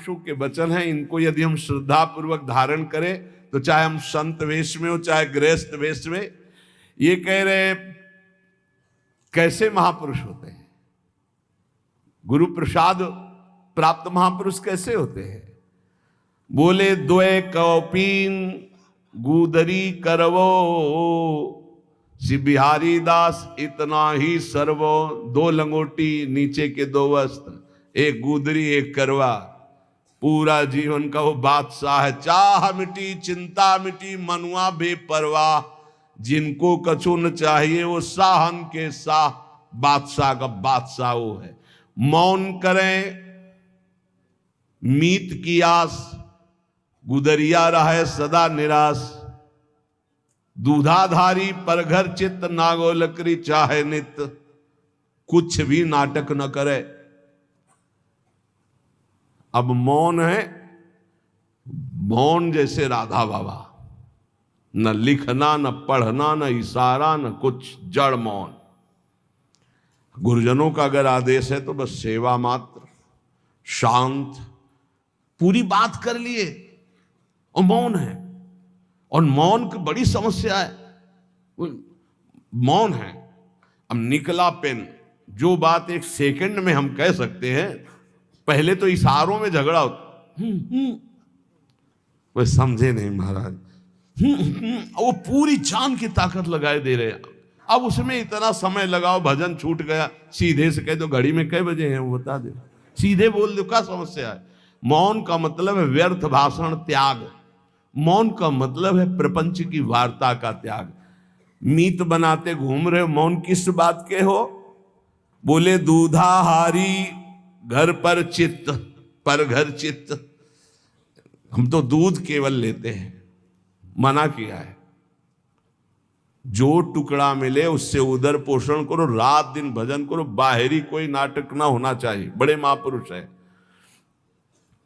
महापुरुषों के वचन हैं, इनको यदि हम श्रद्धा पूर्वक धारण करें तो चाहे हम संत वेश में हो चाहे गृहस्थ वेश में, ये कह रहे कैसे महापुरुष होते हैं, गुरु प्रसाद प्राप्त महापुरुष कैसे होते हैं। बोले द्वय कौपीन गुदरी करवो, श्री बिहारी दास इतना ही सर्वो। दो लंगोटी नीचे के दो वस्त्र, एक गुदरी एक करवा, पूरा जीवन का वो बादशाह है। चाह मिटी चिंता मिटी मनुआ बेपरवाह, जिनको कछु न चाहिए वो साहन के साह, बादशाह का बादशाह वो है। मौन करें मीत की आस, गुदरिया रहे सदा निराश। दूधाधारी पर घर चित्त, नागो लकड़ी चाहे नित, कुछ भी नाटक न करे। अब मौन है, मौन जैसे राधा बाबा, न लिखना न पढ़ना न इशारा न कुछ, जड़ मौन। गुरुजनों का अगर आदेश है तो बस सेवा मात्र, शांत, पूरी बात कर लिए और मौन है। और मौन की बड़ी समस्या है, मौन है। अब निकला पेन, जो बात एक सेकंड में हम कह सकते हैं, पहले तो इशारों में झगड़ा होता। वो समझे नहीं महाराज, वो पूरी जान की ताकत लगाए दे रहे। अब उसमें इतना समय लगाओ, भजन छूट गया, सीधे से कह दो घड़ी में कई बजे हैं वो बता दे, सीधे बोल दो, क्या समस्या है। मौन का मतलब है व्यर्थ भाषण त्याग, मौन का मतलब है प्रपंच की वार्ता का त्याग। मीत बनाते घूम रहे हो, मौन किस बात के हो। बोले दूधाहारी घर पर चित्त, पर घर चित्त। हम तो दूध केवल लेते हैं, मना किया है जो टुकड़ा मिले उससे उदर पोषण करो, रात दिन भजन करो, बाहरी कोई नाटक ना होना चाहिए। बड़े महापुरुष है।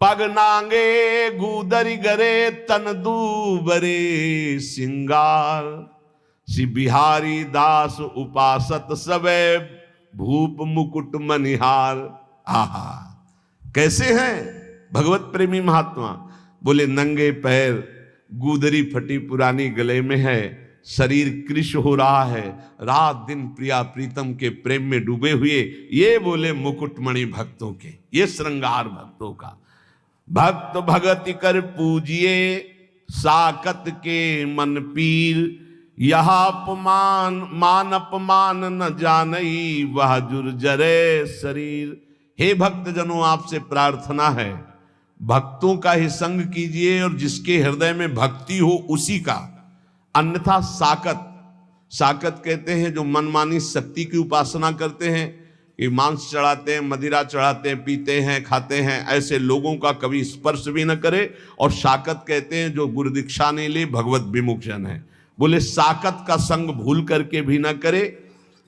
पग नांगे गुदरी गरे तन दूबरे सिंगार, श्री बिहारी दास उपासत सबे भूप मुकुट मनिहार। आहा, कैसे हैं भगवत प्रेमी महात्मा। बोले नंगे पैर, गुदरी फटी पुरानी गले में है, शरीर कृश हो रहा है, रात दिन प्रिया प्रीतम के प्रेम में डूबे हुए। ये बोले मुकुटमणि भक्तों के, ये श्रृंगार भक्तों का। भक्त भगति कर पूजिए साकत के मन पीर, यह अपमान मान अपमान न जानई, वह जुर्जरे शरीर। हे भक्त जनों, आपसे प्रार्थना है, भक्तों का ही संग कीजिए और जिसके हृदय में भक्ति हो उसी का। अन्यथा साकत, साकत कहते हैं जो मनमानी शक्ति की उपासना करते हैं, कि मांस चढ़ाते हैं, मदिरा चढ़ाते हैं, पीते हैं, खाते हैं, ऐसे लोगों का कभी स्पर्श भी न करे। और साकत कहते हैं जो गुरु दीक्षा नहीं ले, भगवत विमुख जन है। बोले साकत का संग भूल करके भी न करे।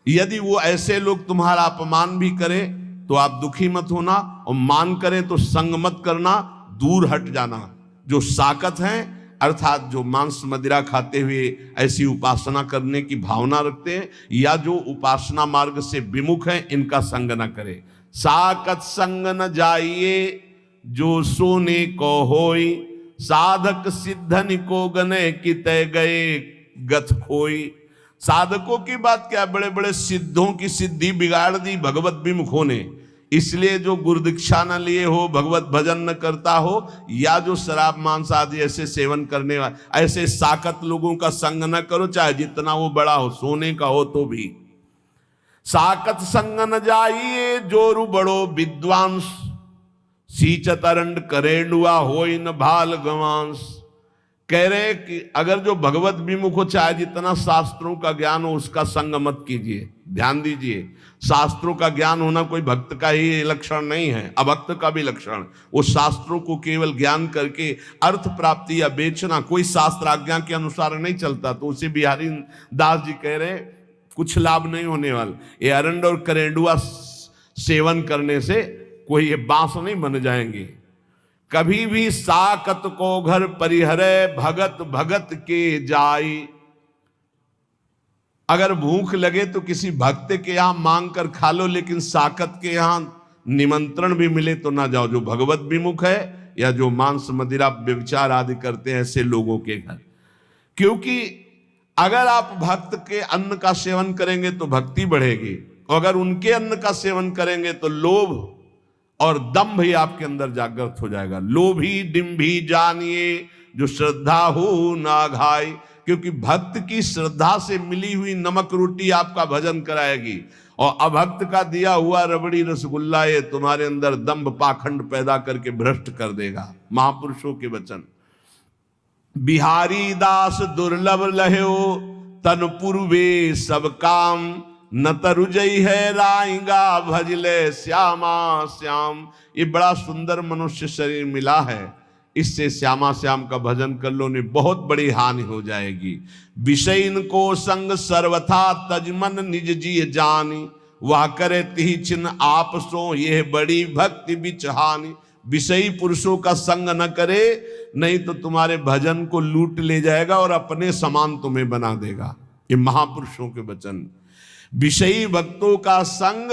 यदि वो ऐसे लोग तुम्हारा अपमान भी करें तो आप दुखी मत होना, और मान करें तो संग मत करना, दूर हट जाना। जो साकत हैं अर्थात जो मांस मदिरा खाते हुए ऐसी उपासना करने की भावना रखते हैं, या जो उपासना मार्ग से विमुख हैं, इनका संग न करे। साकत संग न जाइए जो सोने को होई, साधक सिद्धन को गने किते गए गथ खोई। साधकों की बात क्या, बड़े बड़े सिद्धों की सिद्धि बिगाड़ दी भगवत विमुखों ने। इसलिए जो गुरु दीक्षा न लिए हो, भगवत भजन न करता हो, या जो शराब मांस आदि ऐसे सेवन करने वाले, ऐसे साकत लोगों का संग न करो, चाहे जितना वो बड़ा हो, सोने का हो तो भी। साकत संग न जाइए जोरु बड़ो विद्वांस, सींचत अरंड करेंडुआ होई न भाल गवांस। कह रहे कि अगर जो भगवत विमुख हो, चाहे जितना शास्त्रों का ज्ञान हो, उसका संग मत कीजिए। ध्यान दीजिए, शास्त्रों का ज्ञान होना कोई भक्त का ही लक्षण नहीं है, अभक्त का भी लक्षण। वो शास्त्रों को केवल ज्ञान करके अर्थ प्राप्ति या बेचना कोई शास्त्र आज्ञा के अनुसार नहीं चलता। तो उसे बिहारी दास जी कह रहे कुछ लाभ नहीं होने वाला। ये अरंड और करेंडुआ सेवन करने से कोई ये बांस नहीं बन जाएंगे। कभी भी साकत को घर परिहरे, भगत भगत के जाई। अगर भूख लगे तो किसी भक्त के यहां मांग कर खा लो, लेकिन साकत के यहां निमंत्रण भी मिले तो ना जाओ। जो भगवत विमुख है या जो मांस मदिरा व्यभिचार आदि करते हैं ऐसे लोगों के घर। क्योंकि अगर आप भक्त के अन्न का सेवन करेंगे तो भक्ति बढ़ेगी, अगर उनके अन्न का सेवन करेंगे तो लोभ और दंभ ही आपके अंदर जागृत हो जाएगा। लोभी डिम्भी जानिए जो श्रद्धा हो ना घाय, क्योंकि भक्त की श्रद्धा से मिली हुई नमक रोटी आपका भजन कराएगी, और अभक्त का दिया हुआ रबड़ी रसगुल्ला ये तुम्हारे अंदर दंभ पाखंड पैदा करके भ्रष्ट कर देगा। महापुरुषों के वचन। बिहारी दास दुर्लभ लह्यो तन पूर्वे सब काम, न तरुजई है राइंगा भजले श्यामा श्याम। ये बड़ा सुंदर मनुष्य शरीर मिला है, इससे श्यामा श्याम का भजन कर लो, नहीं बहुत बड़ी हानि हो जाएगी। विषय इनको संग सर्वथा तजमन निज जी जानी, वह करे तिहि चिन्ह आप सो यह बड़ी भक्ति बिचहानी। विषयी पुरुषों का संग न करे, नहीं तो तुम्हारे भजन को लूट ले जाएगा और अपने समान तुम्हें बना देगा। ये महापुरुषों के वचन। विषयी भक्तों का संग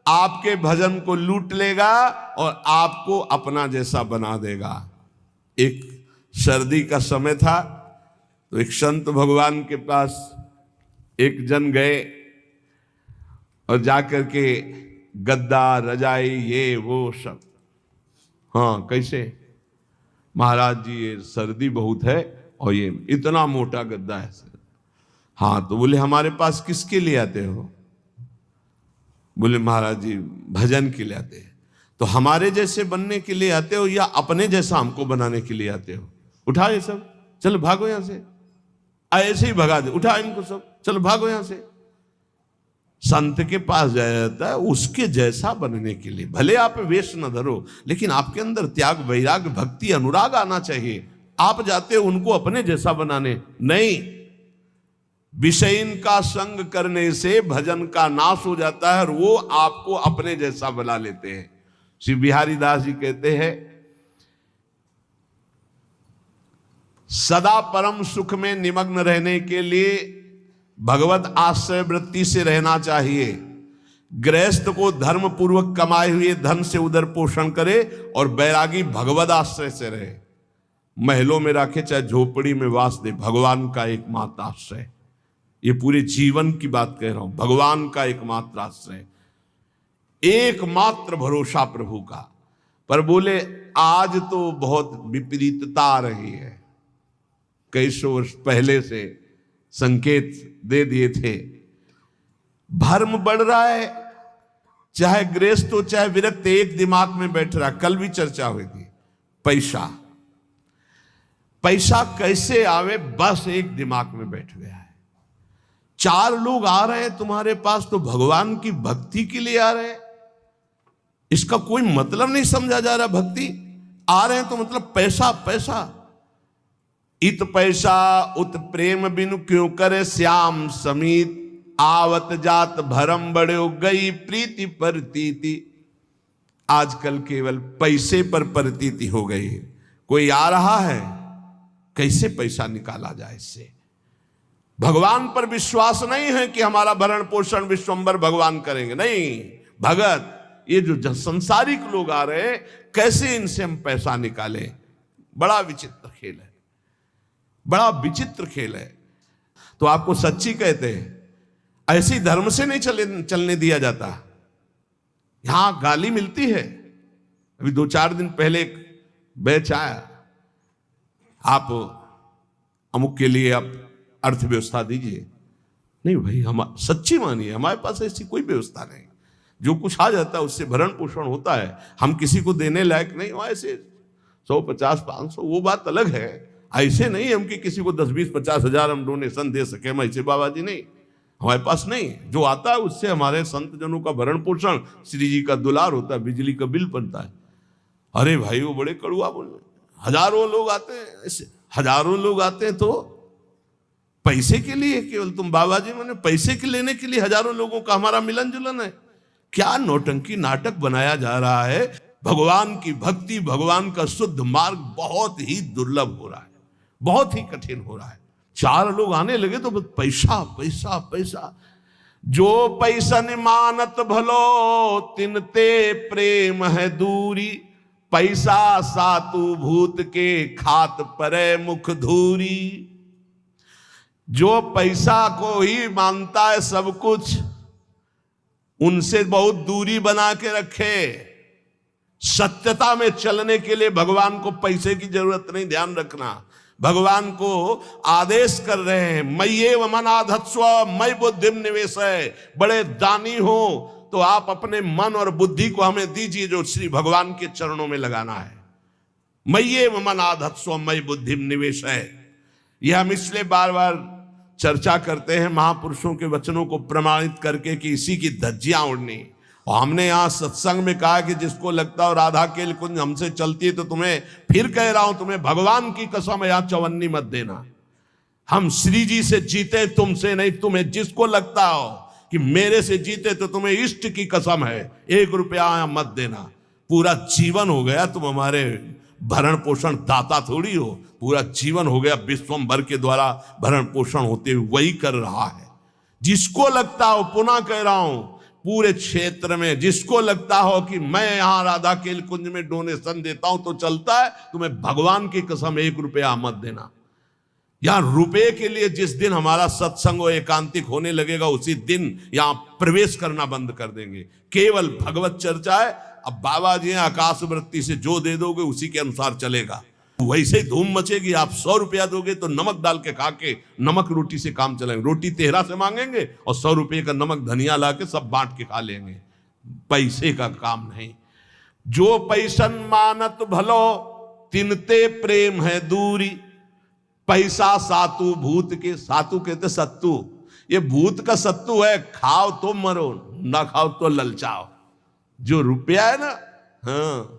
आपके भजन को लूट लेगा और आपको अपना जैसा बना देगा। एक सर्दी का समय था तो एक संत भगवान के पास एक जन गए और जाकर के गद्दा रजाई ये वो सब, हाँ कैसे महाराज जी ये सर्दी बहुत है और ये इतना मोटा गद्दा है सर। हाँ तो बोले हमारे पास किसके लिए आते हो? बोले महाराज जी भजन के लिए आते हैं। तो हमारे जैसे बनने के लिए आते हो या अपने जैसा हमको बनाने के लिए आते हो? उठा ये सब, चलो भागो यहां से। ऐसे ही भगा दे, उठा इनको सब, चलो भागो यहां से। संत के पास जाया जाता है उसके जैसा बनने के लिए। भले आप वेश न धरो, लेकिन आपके अंदर त्याग वैराग्य भक्ति अनुराग आना चाहिए। आप जाते हो उनको अपने जैसा बनाने, नहीं। विषयीन का संग करने से भजन का नाश हो जाता है और वो आपको अपने जैसा बना लेते हैं। श्री बिहारी दास जी कहते हैं सदा परम सुख में निमग्न रहने के लिए भगवत आश्रय वृत्ति से रहना चाहिए। गृहस्थ को धर्म पूर्वक कमाए हुए धन से उदर पोषण करे और बैरागी भगवत आश्रय से रहे। महलों में रखे चाहे झोपड़ी में वास दे, भगवान का एकमात्र आश्रय। ये पूरे जीवन की बात कह रहा हूं, भगवान का एकमात्र आश्रय, एकमात्र भरोसा प्रभु का। पर बोले आज तो बहुत विपरीतता आ रही है। कई सौ वर्ष पहले से संकेत दे दिए थे। भर्म बढ़ रहा है, चाहे गृहस्थ हो चाहे विरक्त, एक दिमाग में बैठ रहा। कल भी चर्चा हुई थी, पैसा पैसा कैसे आवे, बस एक दिमाग में बैठ गया है। चार लोग आ रहे हैं तुम्हारे पास तो भगवान की भक्ति के लिए आ रहे हैं, इसका कोई मतलब नहीं समझा जा रहा। भक्ति आ रहे हैं तो मतलब पैसा पैसा। इत पैसा उत प्रेम बिनु क्यों करे श्याम समीत, आवत जात भरम बड़े गई प्रीति परतीति। आजकल केवल पैसे पर परतीति हो गई है। कोई आ रहा है, कैसे पैसा निकाला जाए इससे। भगवान पर विश्वास नहीं है कि हमारा भरण पोषण विश्वंभर भगवान करेंगे, नहीं। भगत ये जो संसारिक लोग आ रहे हैं, कैसे इनसे हम पैसा निकालें। बड़ा विचित्र खेल है, बड़ा विचित्र खेल है। तो आपको सच्ची कहते हैं, ऐसी धर्म से नहीं चलने दिया जाता। यहां गाली मिलती है। अभी 2-4 दिन पहले एक बैच आया, आप अमुक के लिए आप अर्थव्यवस्था दीजिए। नहीं भाई, हम सच्ची मानिए, हमारे पास ऐसी कोई व्यवस्था नहीं। जो कुछ आ जाता है उससे भरण पोषण होता है, हम किसी को देने लायक नहीं। वहां ऐसे 100, 50, 500 वो बात अलग है। ऐसे नहीं हम कि किसी को 10, 20, 50 हजार हम डोनेशन दे सके, हम ऐसे बाबा जी नहीं, हमारे पास नहीं। जो आता है उससे हमारे संत जनों का भरण पोषण, श्री जी का दुलार होता है, बिजली का बिल बनता है। अरे भाई वो बड़े कड़ुआ बोल, हजारों लोग आते हैं, ऐसे हजारों लोग आते हैं तो पैसे के लिए केवल तुम बाबा जी मैंने पैसे के लेने के लिए हजारों लोगों का हमारा मिलन जुलन है। क्या नौटंकी नाटक बनाया जा रहा है। भगवान की भक्ति, भगवान का शुद्ध मार्ग बहुत ही दुर्लभ हो रहा है, बहुत ही कठिन हो रहा है। 4 लोग आने लगे तो बस पैसा पैसा पैसा। जो पैसन मानत भलो तिनते प्रेम है दूरी, पैसा सातु भूत के खात परे मुख धूरी। जो पैसा को ही मानता है सब कुछ, उनसे बहुत दूरी बना के रखे। सत्यता में चलने के लिए भगवान को पैसे की जरूरत नहीं, ध्यान रखना। भगवान को आदेश कर रहे हैं, मय्येव मनाधत्स्व मयि बुद्धिम निवेशय। बड़े दानी हो तो आप अपने मन और बुद्धि को हमें दीजिए, जो श्री भगवान के चरणों में लगाना है। मय्येव मनाधत्स्व मयि बुद्धिम निवेशय। यह हम इसलिए बार बार चर्चा करते हैं महापुरुषों के वचनों को प्रमाणित करके कि इसी की धज्जियां उड़नी। और हमने यहां सत्संग में कहा कि जिसको लगता हो राधा केल कुंज हमसे चलती है, तो तुम्हें फिर कह रहा हूं, तुम्हें भगवान की कसम यहां चवन्नी मत देना। हम श्री जी से जीते, तुमसे नहीं। तुम्हें जिसको लगता हो कि मेरे से जीते, तो तुम्हें इष्ट की कसम है, 1 रुपया यहां मत देना। पूरा जीवन हो गया, तुम हमारे भरण पोषण दाता थोड़ी हो। पूरा जीवन हो गया विश्वम्भर के द्वारा भरण पोषण होते हुए वही कर रहा है। जिसको लगता हो, पुनः कह रहा हूं, पूरे क्षेत्र में जिसको लगता हो कि मैं यहां राधा केल कुंज में डोनेशन देता हूं तो चलता है, तुम्हें भगवान की कसम 1 रुपया मत देना। यहां रुपए के लिए जिस दिन हमारा सत्संग और एकांतिक होने लगेगा, उसी दिन यहां प्रवेश करना बंद कर देंगे। केवल भगवत चर्चा है। अब बाबा जी आकाश वृत्ति से जो दे दोगे उसी के अनुसार चलेगा। वैसे ही धूम मचेगी। आप 100 रुपया दोगे तो नमक डाल के खा के नमक रोटी से काम चलाएंगे। रोटी तेहरा से मांगेंगे और 100 रुपये का नमक धनिया ला के सब बांट के खा लेंगे। पैसे का काम नहीं। जो पैसन मानत भलो तिनते प्रेम है दूरी। पैसा सातु भूत के, सातु कहते सत्तू। ये भूत का सत्तू है, खाओ तो मरो, ना खाओ तो ललचाओ। जो रुपया है ना, हाँ,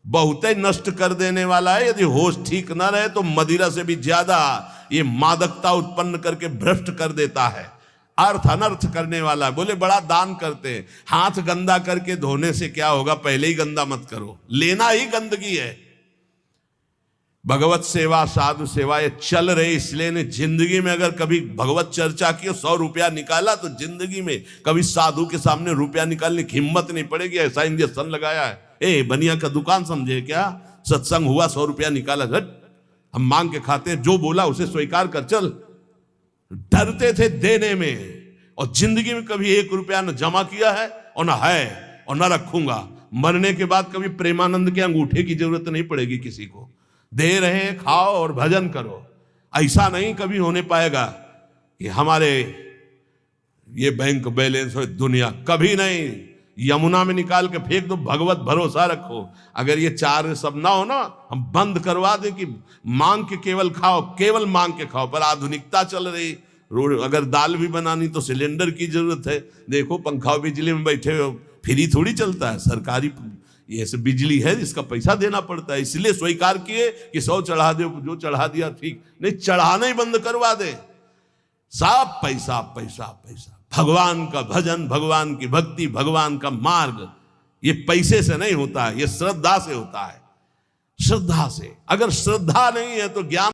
बहुत ही नष्ट कर देने वाला है। यदि होश ठीक ना रहे तो मदिरा से भी ज्यादा ये मादकता उत्पन्न करके भ्रष्ट कर देता है। अर्थ अनर्थ करने वाला है। बोले बड़ा दान करते हैं, हाथ गंदा करके धोने से क्या होगा? पहले ही गंदा मत करो, लेना ही गंदगी है। भगवत सेवा साधु सेवा ये चल रही, इसलिए ने जिंदगी में अगर कभी भगवत चर्चा की, 100 रुपया निकाला, तो जिंदगी में कभी साधु के सामने रुपया निकालने की हिम्मत नहीं पड़ेगी। ऐसा इंजेक्शन लगाया है। ए बनिया का दुकान समझे क्या? सत्संग हुआ, 100 रुपया निकाला, हम मांग के खाते हैं, जो बोला उसे स्वीकार कर चल। डरते थे देने में, और जिंदगी में कभी 1 रुपया न जमा किया है और न है और न रखूंगा। मरने के बाद कभी प्रेमानंद के अंगूठे की जरूरत नहीं पड़ेगी किसी को। दे रहे, खाओ और भजन करो। ऐसा नहीं कभी होने पाएगा कि हमारे ये बैंक बैलेंस हो, दुनिया कभी नहीं। यमुना में निकाल के फेंक दो, भगवत भरोसा रखो। अगर ये 4 सब ना हो ना, हम बंद करवा दें कि मांग के केवल खाओ, केवल मांग के खाओ। पर आधुनिकता चल रही, अगर दाल भी बनानी तो सिलेंडर की जरूरत है। देखो पंखा बिजली में बैठे हो, फ्री थोड़ी चलता है। सरकारी ये सब बिजली है, इसका पैसा देना पड़ता है। इसलिए स्वीकार किए कि 100 चढ़ा दे, जो चढ़ा दिया ठीक नहीं, चढ़ाना ही बंद करवा दे। सब पैसा पैसा पैसा। भगवान का भजन, भगवान की भक्ति, भगवान का मार्ग ये पैसे से नहीं होता है, ये श्रद्धा से होता है। श्रद्धा से। अगर श्रद्धा नहीं है तो ज्ञान